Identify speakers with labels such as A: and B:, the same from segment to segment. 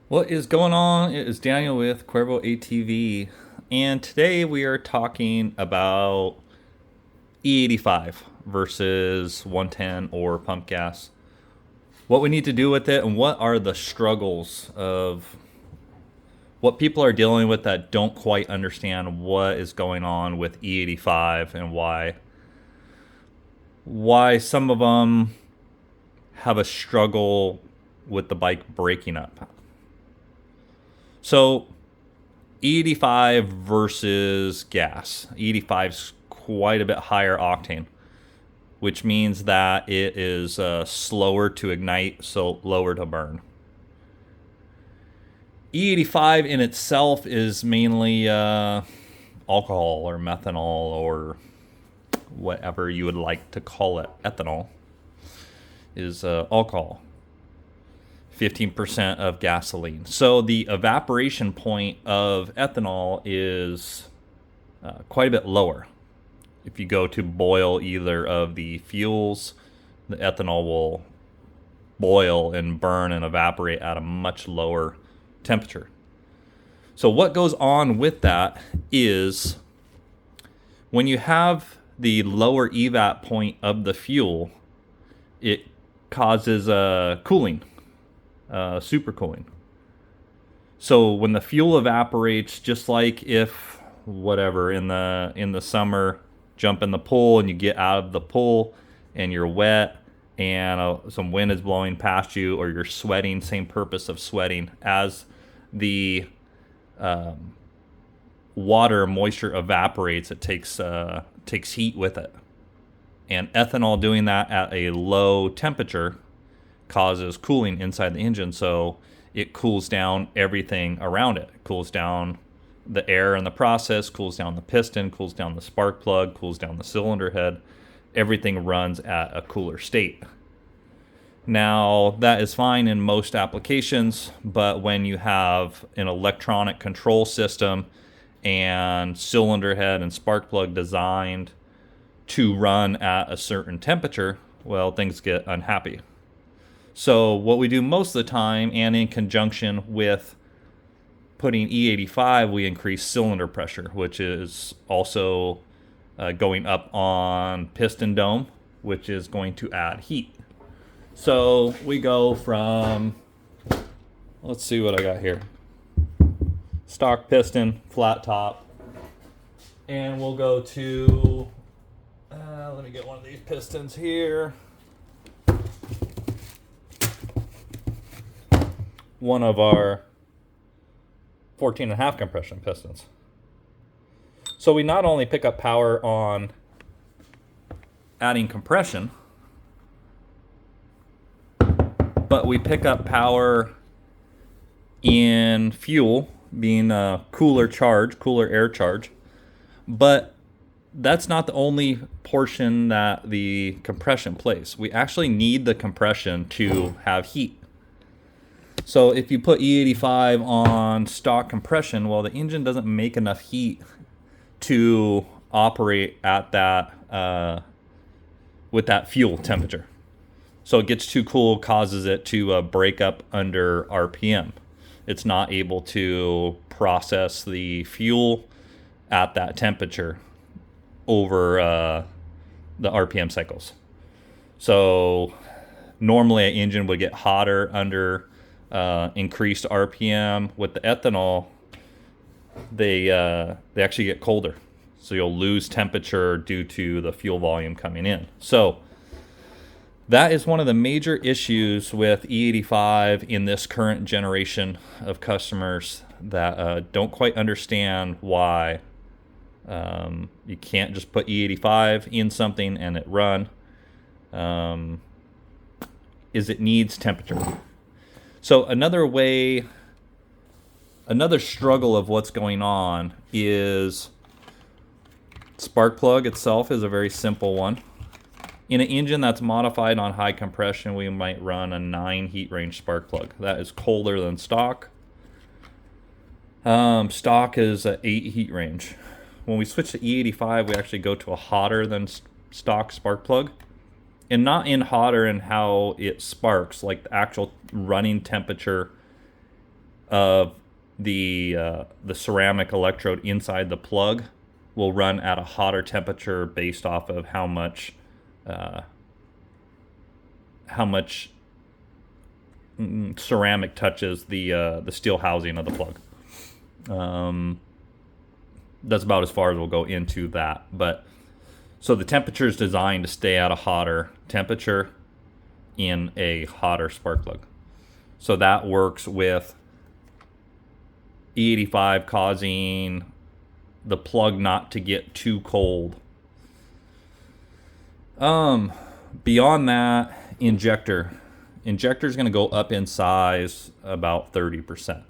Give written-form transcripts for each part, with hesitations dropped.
A: What is going on? It is Daniel with Cuervo ATV, and today we are talking about E85 versus 110 or pump gas. What we need to do with it, and what are the struggles of what people are dealing with that don't quite understand what is going on with E85 and why some of them have a struggle with the bike breaking up. So E85 versus gas. E85 is quite a bit higher octane, which means that it is slower to ignite, so lower to burn. E85 in itself is mainly alcohol or methanol or whatever you would like to call it. Ethanol is alcohol. 15% of gasoline. So the evaporation point of ethanol is quite a bit lower. If you go to boil either of the fuels, the ethanol will boil and burn and evaporate at a much lower temperature. So what goes on with that is when you have the lower evap point of the fuel, it causes cooling, supercooling. So when the fuel evaporates, just like if whatever in the summer, jump in the pool and you get out of the pool and you're wet and some wind is blowing past you, or you're sweating, same purpose of sweating. As the water moisture evaporates, it takes heat with it, and ethanol doing that at a low temperature causes cooling inside the engine, so it cools down everything around it. It cools down the air in the process, cools down the piston, cools down the spark plug, cools down the cylinder head. Everything runs at a cooler state. Now, that is fine in most applications, but when you have an electronic control system and cylinder head and spark plug designed to run at a certain temperature, well, things get unhappy. So what we do most of the time, and in conjunction with putting E85, we increase cylinder pressure, which is also going up on piston dome, which is going to add heat. So we go from, let's see what I got here. Stock piston, flat top. And we'll go to, let me get one of these pistons here. One of our 14.5 compression pistons. So we not only pick up power on adding compression, but we pick up power in fuel, being a cooler air charge. But that's not the only portion that the compression plays. We actually need the compression to have heat. So if you put E85 on stock compression, well, the engine doesn't make enough heat to operate at that with that fuel temperature. So it gets too cool, causes it to break up under RPM. It's not able to process the fuel at that temperature over the RPM cycles. So normally an engine would get hotter under increased RPM. With the ethanol, they actually get colder, so you'll lose temperature due to the fuel volume coming in. So that is one of the major issues with E85 in this current generation of customers that don't quite understand why you can't just put E85 in something and it run. Is it needs temperature. So another struggle of what's going on is spark plug itself is a very simple one. In an engine that's modified on high compression, we might run a 9 heat range spark plug. That is colder than stock. Stock is an 8 heat range. When we switch to E85, we actually go to a hotter than stock spark plug. And not in hotter in how it sparks, like the actual running temperature of the ceramic electrode inside the plug will run at a hotter temperature based off of how much ceramic touches the steel housing of the plug. That's about as far as we'll go into that. But so the temperature is designed to stay at a hotter temperature in a hotter spark plug. So that works with E85 causing the plug not to get too cold. Beyond that, injector is going to go up in size about 30%.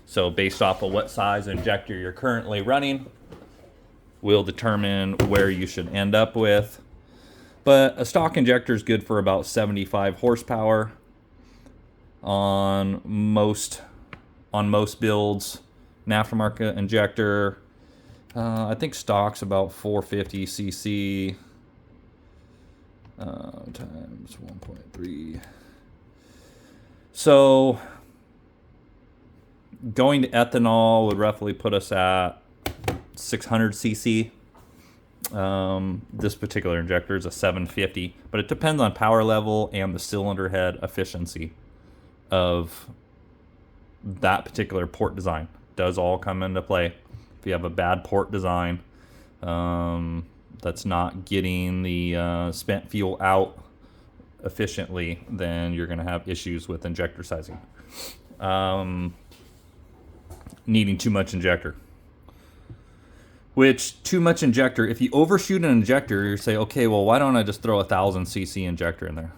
A: So based off of what size injector you're currently running will determine where you should end up with. But a stock injector is good for about 75 horsepower on most builds. An aftermarket injector, I think stock's about 450 cc times 1.3. So going to ethanol would roughly put us at 600 cc. This particular injector is a 750, but it depends on power level and the cylinder head efficiency of that particular port design. Does all come into play. If you have a bad port design that's not getting the spent fuel out efficiently, then you're going to have issues with injector sizing. Needing too much injector. Which, too much injector, if you overshoot an injector, you say, okay, well, why don't I just throw 1,000 cc injector in there?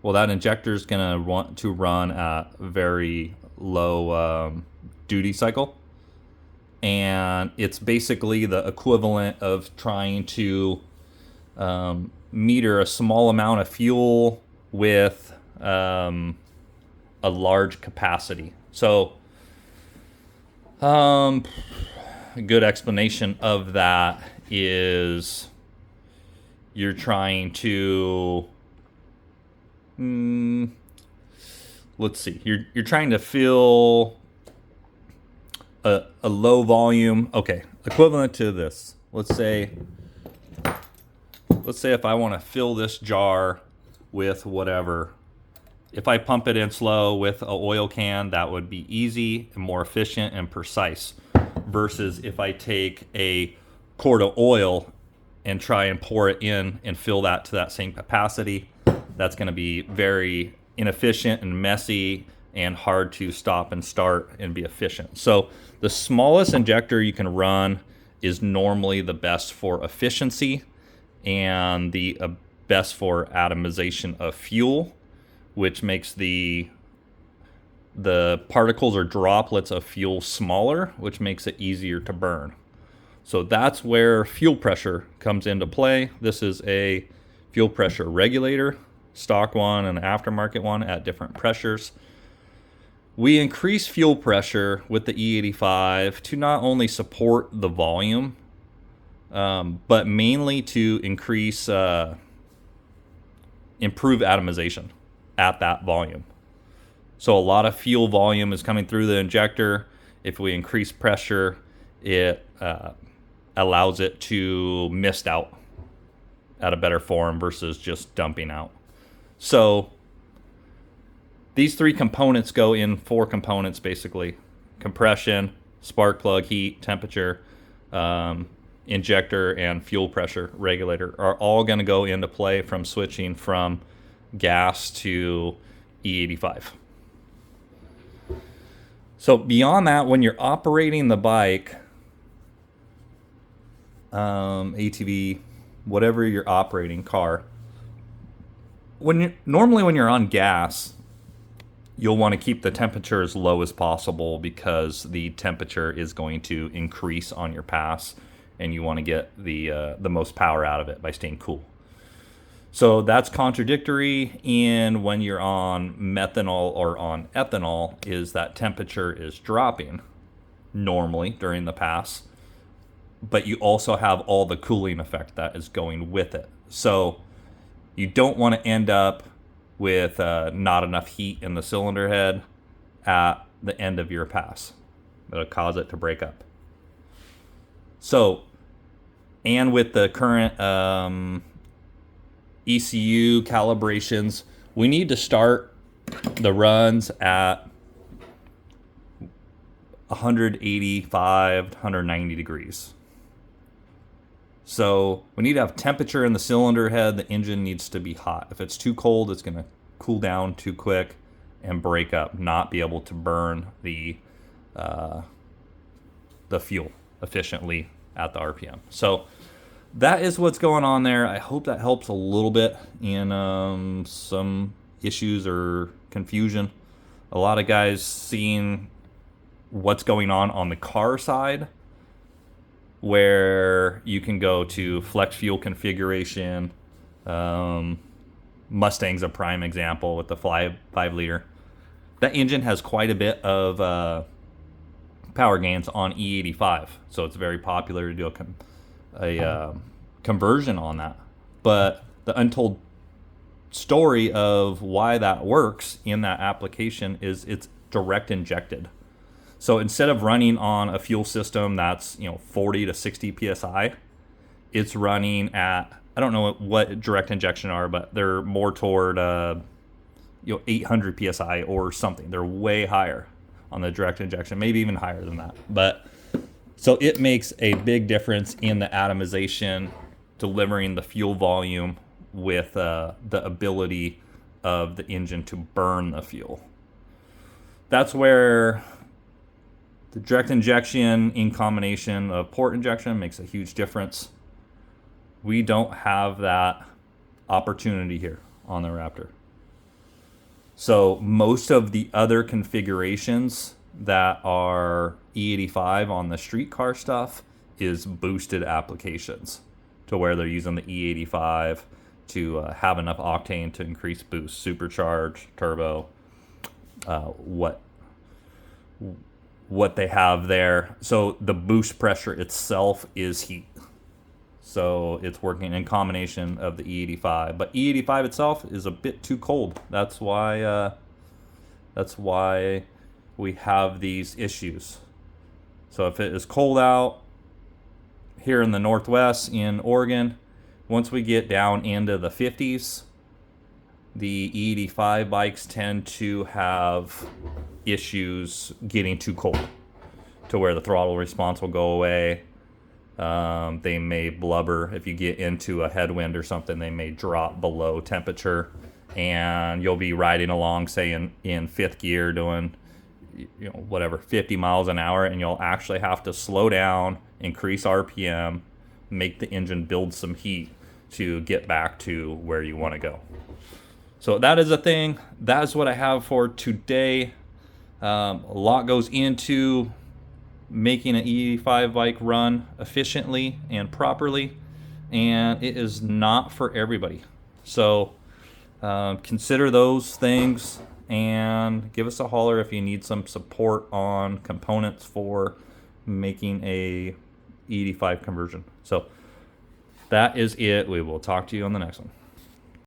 A: Well, that injector is going to want to run at very low duty cycle. And it's basically the equivalent of trying to meter a small amount of fuel with a large capacity. So, a good explanation of that is you're trying to let's see, you're trying to fill a low volume. Okay, equivalent to this, let's say if I want to fill this jar with whatever, if I pump it in slow with an oil can, that would be easy and more efficient and precise, versus if I take a quart of oil and try and pour it in and fill that to that same capacity. That's going to be very inefficient and messy and hard to stop and start and be efficient. So the smallest injector you can run is normally the best for efficiency and the best for atomization of fuel, which makes the particles or droplets of fuel smaller, which makes it easier to burn. So that's where fuel pressure comes into play. This is a fuel pressure regulator, stock one and aftermarket one at different pressures. We increase fuel pressure with the E85 to not only support the volume, but mainly to improve atomization at that volume. So a lot of fuel volume is coming through the injector. If we increase pressure, it allows it to mist out at a better form versus just dumping out. So these three components go in four components basically: compression, spark plug, heat, temperature, injector, and fuel pressure regulator are all going to go into play from switching from gas to E85. So beyond that, when you're operating the bike, ATV, whatever you're operating, car, normally when you're on gas, you'll want to keep the temperature as low as possible because the temperature is going to increase on your pass, and you want to get the most power out of it by staying cool. So that's contradictory in when you're on methanol or on ethanol, is that temperature is dropping normally during the pass, but you also have all the cooling effect that is going with it. So you don't want to end up with not enough heat in the cylinder head at the end of your pass. It'll cause it to break up. So, and with the current ECU calibrations, we need to start the runs at 185, 190 degrees. So we need to have temperature in the cylinder head. The engine needs to be hot. If it's too cold, it's going to cool down too quick and break up, not be able to burn the fuel efficiently at the RPM. So that is what's going on there. I hope that helps a little bit in some issues or confusion. A lot of guys seeing what's going on the car side, where you can go to flex fuel configuration. Mustang's a prime example with the 5 liter. That engine has quite a bit of power gains on E85, so it's very popular to do a conversion on that. But the untold story of why that works in that application is it's direct injected. So instead of running on a fuel system that's 40 to 60 psi, it's running at, I don't know what direct injection are, but they're more toward 800 psi or something. They're way higher on the direct injection, maybe even higher than that. But so it makes a big difference in the atomization, delivering the fuel volume with the ability of the engine to burn the fuel. That's where the direct injection in combination of port injection makes a huge difference. We don't have that opportunity here on the Raptor. So most of the other configurations that are E85 on the street car stuff is boosted applications, to where they're using the E85 to have enough octane to increase boost, supercharge, turbo, what they have there. So the boost pressure itself is heat. So it's working in combination of the E85. But E85 itself is a bit too cold. That's why we have these issues. So if it is cold out here in the Northwest in Oregon, once we get down into the 50s, the E85 bikes tend to have issues getting too cold, to where the throttle response will go away. They may blubber. If you get into a headwind or something, they may drop below temperature, and you'll be riding along, say in fifth gear, doing 50 miles an hour, and you'll actually have to slow down, increase RPM, make the engine build some heat to get back to where you want to go. So that is a thing. That is what I have for today. A lot goes into making an E85 bike run efficiently and properly, and it is not for everybody. So consider those things and give us a holler if you need some support on components for making a E85 conversion. So that is it. We will talk to you on the next one.